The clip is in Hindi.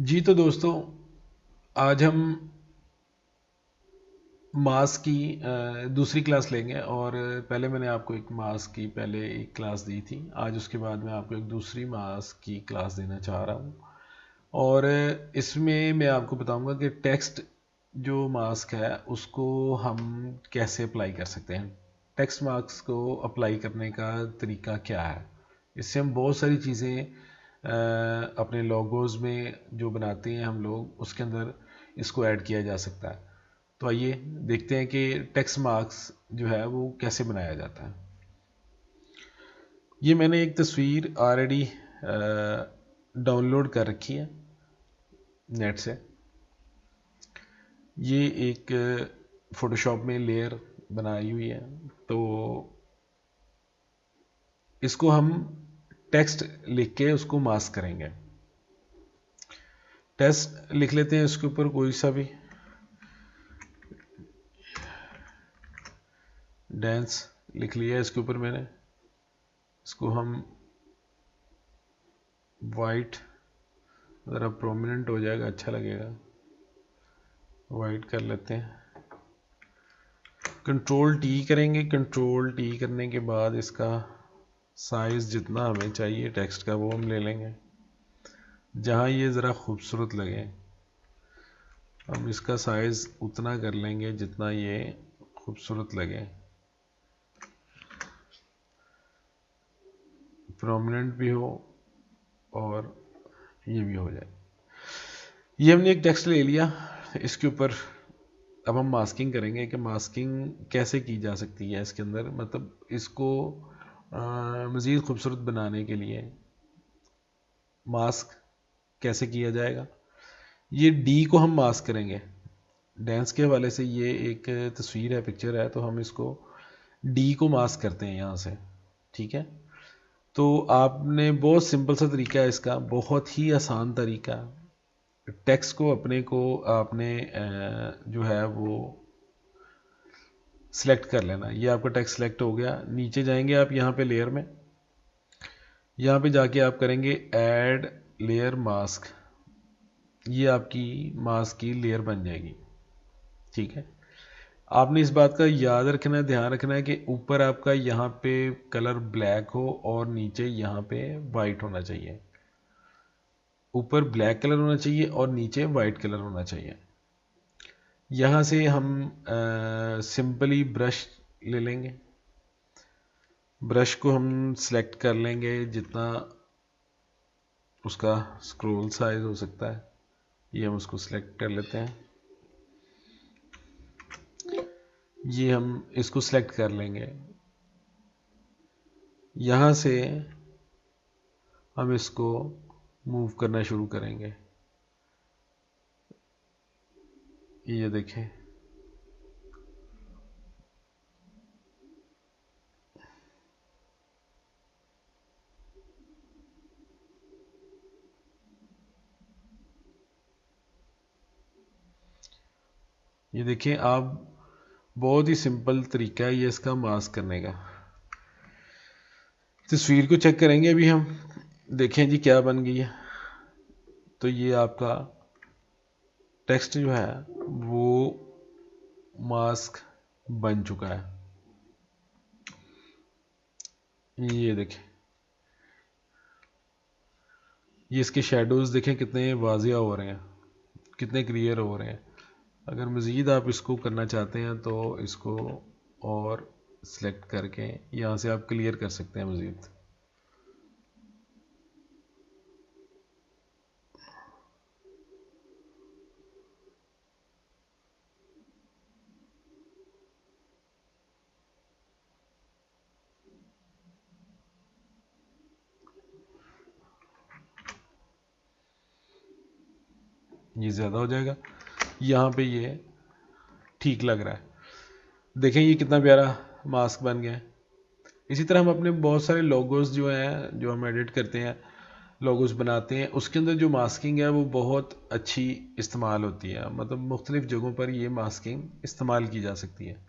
जी तो दोस्तों, आज हम मास की दूसरी क्लास लेंगे। और पहले मैंने आपको एक मास की पहले एक क्लास दी थी। आज उसके बाद मैं आपको एक दूसरी मास की क्लास देना चाह रहा हूँ। और इसमें मैं आपको बताऊंगा कि टेक्स्ट जो मास्क है उसको हम कैसे अप्लाई कर सकते हैं। टेक्स्ट मास्क को अप्लाई करने का तरीका क्या है। इससे हम बहुत सारी चीज़ें अपने लोगोज में जो बनाते हैं हम लोग, उसके अंदर इसको ऐड किया जा सकता है। तो आइए देखते हैं कि टेक्स्ट मार्क्स जो है वो कैसे बनाया जाता है। ये मैंने एक तस्वीर ऑलरेडी डाउनलोड कर रखी है नेट से। ये एक फोटोशॉप में लेयर बनाई हुई है। तो इसको हम टेक्स्ट लिख के उसको मास्क करेंगे। टेक्स्ट लिख लेते हैं इसके ऊपर कोई सा भी। डांस लिख लिया इसके ऊपर मैंने। इसको हम वाइट, ज़रा प्रोमिनेंट हो जाएगा, अच्छा लगेगा, वाइट कर लेते हैं। कंट्रोल टी करेंगे। कंट्रोल टी करने के बाद इसका साइज़ जितना हमें चाहिए टेक्स्ट का वो हम ले लेंगे। जहाँ ये ज़रा खूबसूरत लगे हम इसका साइज़ उतना कर लेंगे जितना ये खूबसूरत लगे, प्रोमिनेंट भी हो और ये भी हो जाए। ये हमने एक टेक्स्ट ले लिया। इसके ऊपर अब हम मास्किंग करेंगे कि मास्किंग कैसे की जा सकती है इसके अंदर, मतलब इसको मज़ीद खूबसूरत बनाने के लिए मास्क कैसे किया जाएगा। ये डी को हम मास्क करेंगे। डांस के हवाले से ये एक तस्वीर है, पिक्चर है, तो हम इसको डी को मास्क करते हैं यहाँ से। ठीक है। तो आपने बहुत सिंपल सा तरीका है इसका, बहुत ही आसान तरीका। टेक्स्ट को अपने को आपने जो है वो सिलेक्ट कर लेना। ये आपका टेक्स्ट सिलेक्ट हो गया। नीचे जाएंगे आप यहाँ पे लेयर में, यहाँ पे जाके आप करेंगे ऐड लेयर मास्क। ये आपकी मास्क की लेयर बन जाएगी। ठीक है। आपने इस बात का याद रखना है, ध्यान रखना है कि ऊपर आपका यहाँ पे कलर ब्लैक हो और नीचे यहाँ पे वाइट होना चाहिए। ऊपर ब्लैक कलर होना चाहिए और नीचे वाइट कलर होना चाहिए। यहाँ से हम सिंपली ब्रश ले लेंगे। ब्रश को हम सिलेक्ट कर लेंगे जितना उसका स्क्रोल साइज हो सकता है, ये हम उसको सिलेक्ट कर लेते हैं। ये हम इसको सिलेक्ट कर लेंगे। यहाँ से हम इसको मूव करना शुरू करेंगे। ये देखें, ये देखें आप, बहुत ही सिंपल तरीका है ये इसका मास्क करने का। तस्वीर को चेक करेंगे अभी हम, देखें जी क्या बन गई है। तो ये आपका टेक्स्ट जो है वो मास्क बन चुका है। ये देखें, ये इसके शेडोज़ देखें कितने वाजिया हो रहे हैं, कितने क्लियर हो रहे हैं। अगर मज़ीद आप इसको करना चाहते हैं तो इसको और सिलेक्ट करके यहाँ से आप क्लियर कर सकते हैं मज़ीद। ये ज़्यादा हो जाएगा, यहाँ पे ये ठीक लग रहा है। देखें ये कितना प्यारा मास्क बन गया है। इसी तरह हम अपने बहुत सारे लोगोस जो हैं, जो हम एडिट करते हैं, लोगोस बनाते हैं, उसके अंदर जो मास्किंग है वो बहुत अच्छी इस्तेमाल होती है। मतलब मुख्तलिफ़ जगहों पर ये मास्किंग इस्तेमाल की जा सकती है।